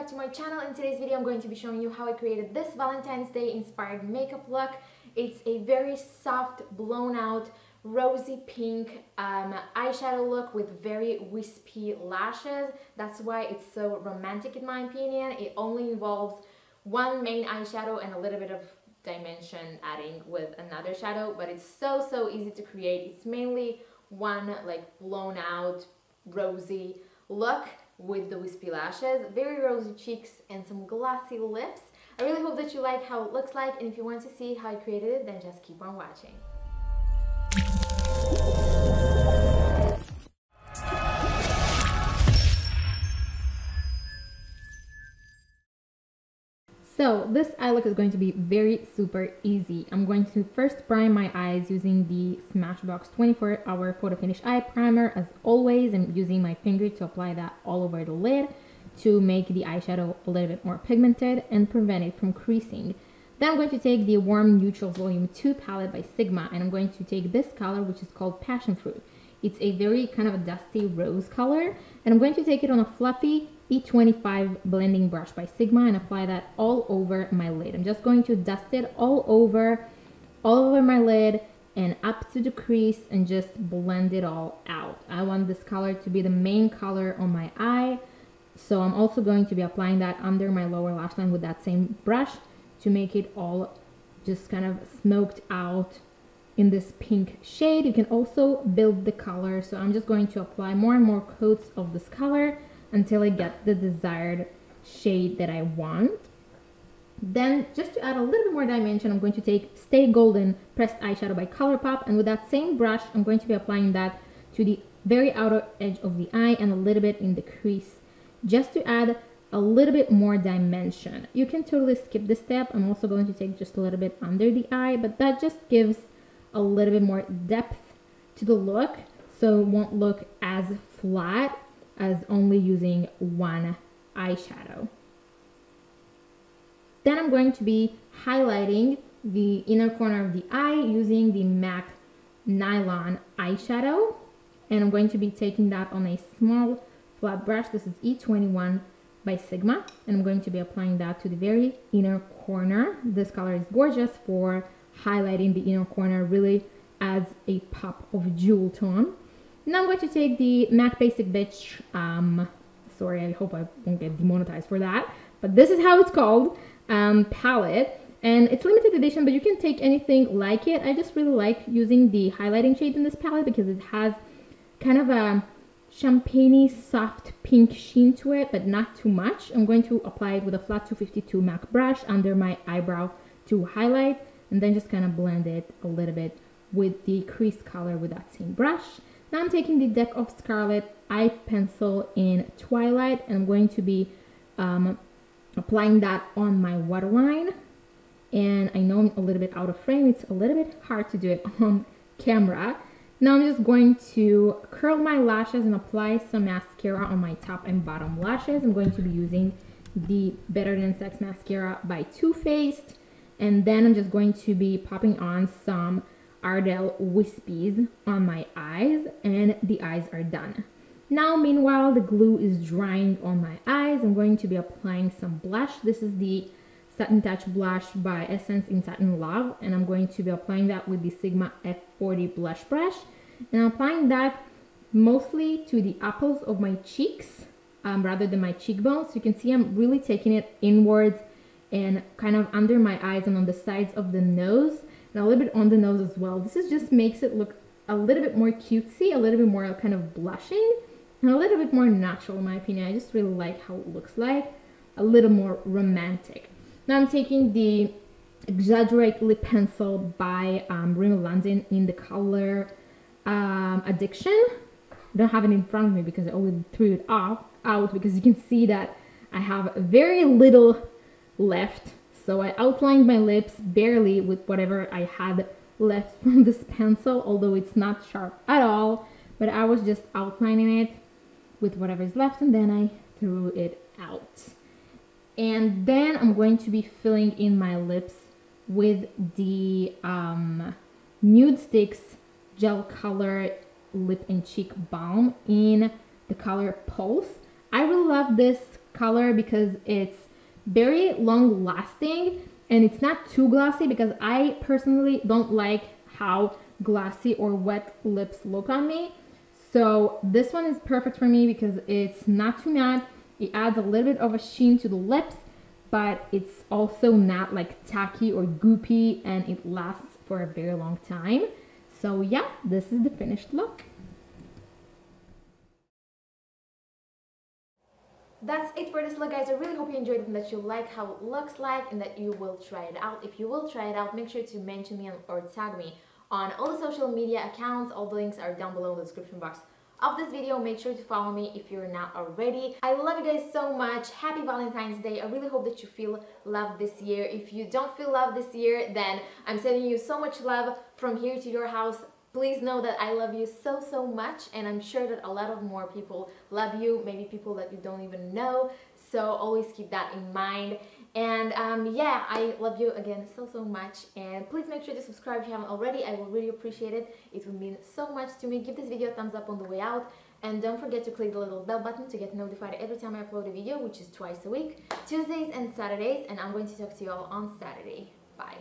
back to my channel. In today's video I'm going to be showing you how I created this Valentine's Day inspired makeup look. It's a very soft, blown out, rosy pink eyeshadow look with very wispy lashes. That's why it's so romantic in my opinion. It only involves one main eyeshadow and a little bit of dimension adding with another shadow, but it's so easy to create. It's mainly one like blown out rosy look with the wispy lashes, very rosy cheeks, and some glossy lips. I really hope that you like how it looks like, and if you want to see how I created it, then just keep on watching. So this eye look is going to be very super easy. I'm going to first prime my eyes using the Smashbox 24-hour Photo Finish Eye Primer. As always, I'm using my finger to apply that all over the lid to make the eyeshadow a little bit more pigmented and prevent it from creasing. Then I'm going to take the Warm Neutrals Volume 2 palette by Sigma, and I'm going to take this color, which is called Passion Fruit. It's a very kind of a dusty rose color, and I'm going to take it on a fluffy E25 blending brush by Sigma and apply that all over my lid. I'm just going to dust it all over my lid and up to the crease and just blend it all out. I want this color to be the main color on my eye, so I'm also going to be applying that under my lower lash line with that same brush to make it all just kind of smoked out in this pink shade. You can also build the color, so I'm just going to apply more and more coats of this color until I get the desired shade that I want. Then, just to add a little bit more dimension, I'm going to take Stay Golden Pressed Eyeshadow by ColourPop, and with that same brush, I'm going to be applying that to the very outer edge of the eye and a little bit in the crease, just to add a little bit more dimension. You can totally skip this step. I'm also going to take just a little bit under the eye, but that just gives a little bit more depth to the look, so it won't look as flat as only using one eyeshadow. Then I'm going to be highlighting the inner corner of the eye using the MAC Nylon eyeshadow, and I'm going to be taking that on a small flat brush. This is E21 by Sigma, and I'm going to be applying that to the very inner corner. This color is gorgeous for highlighting the inner corner, really adds a pop of jewel tone. Now I'm going to take the MAC Basic Bitch, sorry, I hope I won't get demonetized for that, but this is how it's called, palette, and it's limited edition, but you can take anything like it. I just really like using the highlighting shade in this palette because it has kind of a champagne-y soft pink sheen to it, but not too much. I'm going to apply it with a flat 252 MAC brush under my eyebrow to highlight, and then just kind of blend it a little bit with the crease color with that same brush. Now I'm taking the Deck of Scarlet eye pencil in Twilight, and I'm going to be applying that on my waterline. And I know I'm a little bit out of frame. It's a little bit hard to do it on camera. Now I'm just going to curl my lashes and apply some mascara on my top and bottom lashes. I'm going to be using the Better Than Sex mascara by Too Faced. And then I'm just going to be popping on some Ardell Wispies on my eyes, and the eyes are done. Now, meanwhile, the glue is drying on my eyes. I'm going to be applying some blush. This is the Satin Touch blush by Essence in Satin Love, and I'm going to be applying that with the Sigma F40 blush brush. And I'm applying that mostly to the apples of my cheeks rather than my cheekbones. So you can see I'm really taking it inwards and kind of under my eyes and on the sides of the nose, and a little bit on the nose as well. This is just makes it look a little bit more cutesy, a little bit more kind of blushing, and a little bit more natural in my opinion. I just really like how it looks like, a little more romantic. Now I'm taking the Exaggerate lip pencil by Rimmel London in the color Addiction. I don't have it in front of me because I already threw it out because you can see that I have very little left. So I outlined my lips barely with whatever I had left from this pencil, although it's not sharp at all, but I was just outlining it with whatever's left, and then I threw it out. And then I'm going to be filling in my lips with the Nude Sticks Gel Color Lip and Cheek Balm in the color Pulse. I really love this color because it's very long lasting and it's not too glossy, because I personally don't like how glossy or wet lips look on me. So this one is perfect for me because it's not too matte. It adds a little bit of a sheen to the lips, but it's also not like tacky or goopy, and it lasts for a very long time. So yeah, this is the finished look. That's it for this look, guys. I really hope you enjoyed it and that you like how it looks like and that you will try it out. If you will try it out, make sure to mention me or tag me on all the social media accounts. All the links are down below in the description box of this video. Make sure to follow me if you're not already. I love you guys so much. Happy Valentine's Day. I really hope that you feel love this year. If you don't feel love this year, then I'm sending you so much love from here to your house. Please know that I love you so, so much, and I'm sure that a lot of more people love you, maybe people that you don't even know, so always keep that in mind. And yeah, I love you again so, so much, and please make sure to subscribe if you haven't already. I will really appreciate it. It would mean so much to me. Give this video a thumbs up on the way out, and don't forget to click the little bell button to get notified every time I upload a video, which is twice a week, Tuesdays and Saturdays, and I'm going to talk to you all on Saturday. Bye.